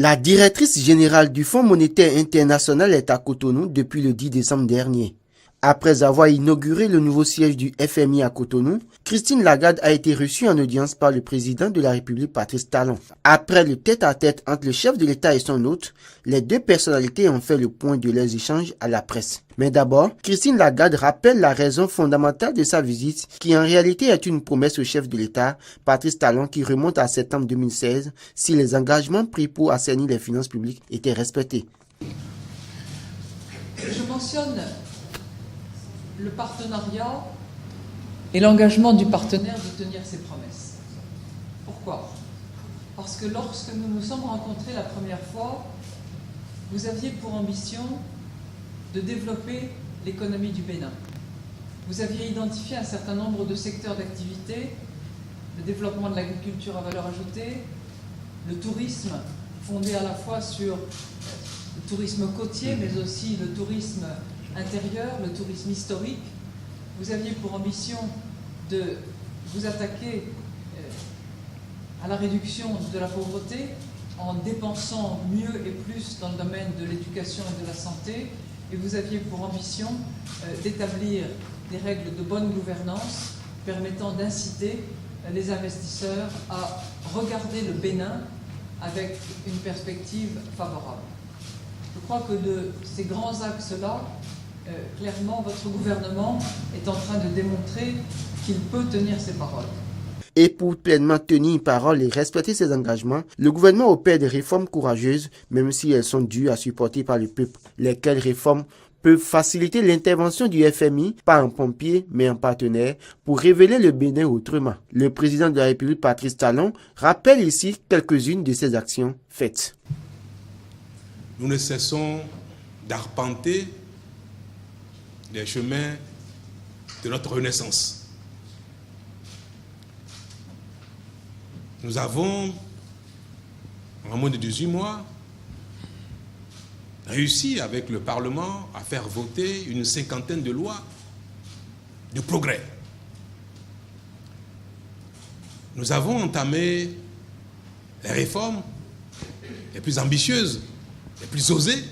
La directrice générale du Fonds monétaire international est à Cotonou depuis le 10 décembre dernier. Après avoir inauguré le nouveau siège du FMI à Cotonou, Christine Lagarde a été reçue en audience par le président de la République, Patrice Talon. Après le tête-à-tête entre le chef de l'État et son hôte, les deux personnalités ont fait le point de leurs échanges à la presse. Mais d'abord, Christine Lagarde rappelle la raison fondamentale de sa visite, qui en réalité est une promesse au chef de l'État, Patrice Talon, qui remonte à septembre 2016, si les engagements pris pour assainir les finances publiques étaient respectés. Je mentionne le partenariat et l'engagement du partenaire de tenir ses promesses. Pourquoi? Parce que lorsque nous nous sommes rencontrés la première fois, vous aviez pour ambition de développer l'économie du Bénin. Vous aviez identifié un certain nombre de secteurs d'activité, le développement de l'agriculture à valeur ajoutée, le tourisme fondé à la fois sur le tourisme côtier, mais aussi le tourisme intérieur, le tourisme historique. Vous aviez pour ambition de vous attaquer à la réduction de la pauvreté en dépensant mieux et plus dans le domaine de l'éducation et de la santé. Et vous aviez pour ambition d'établir des règles de bonne gouvernance permettant d'inciter les investisseurs à regarder le Bénin avec une perspective favorable. Je crois que de ces grands axes-là, clairement, votre gouvernement est en train de démontrer qu'il peut tenir ses paroles. Et pour pleinement tenir une parole et respecter ses engagements, le gouvernement opère des réformes courageuses, même si elles sont dues à supporter par le peuple. Lesquelles réformes peuvent faciliter l'intervention du FMI, pas en pompier, mais en partenaire, pour révéler le Bénin autrement. Le président de la République, Patrice Talon, rappelle ici quelques-unes de ces actions faites. Nous ne cessons d'arpenter les chemins de notre renaissance. Nous avons, en moins de 18 mois, réussi avec le Parlement à faire voter une cinquantaine de lois de progrès. Nous avons entamé les réformes les plus ambitieuses, les plus osées,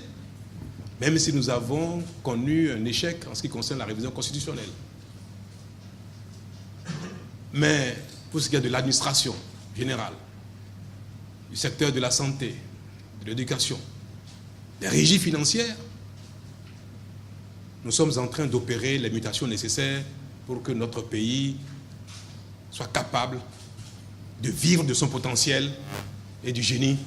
même si nous avons connu un échec en ce qui concerne la révision constitutionnelle. Mais pour ce qui est de l'administration générale, du secteur de la santé, de l'éducation, des régies financières, nous sommes en train d'opérer les mutations nécessaires pour que notre pays soit capable de vivre de son potentiel et du génie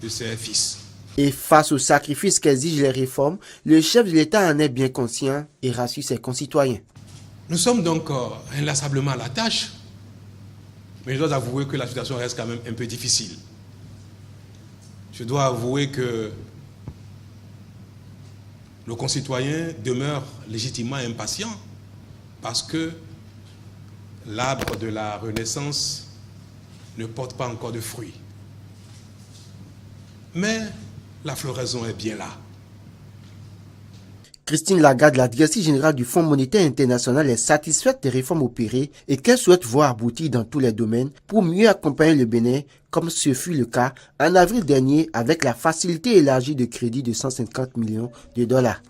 de ses fils. Et face aux sacrifices qu'exigent les réformes, le chef de l'État en est bien conscient et rassure ses concitoyens. Nous sommes donc inlassablement à la tâche, mais je dois avouer que la situation reste quand même un peu difficile. Je dois avouer que nos concitoyens demeurent légitimement impatients parce que l'arbre de la Renaissance ne porte pas encore de fruits. Mais la floraison est bien là. Christine Lagarde, la directrice générale du Fonds monétaire international, est satisfaite des réformes opérées et qu'elle souhaite voir aboutir dans tous les domaines pour mieux accompagner le Bénin, comme ce fut le cas en avril dernier avec la facilité élargie de crédit de 150 millions de dollars.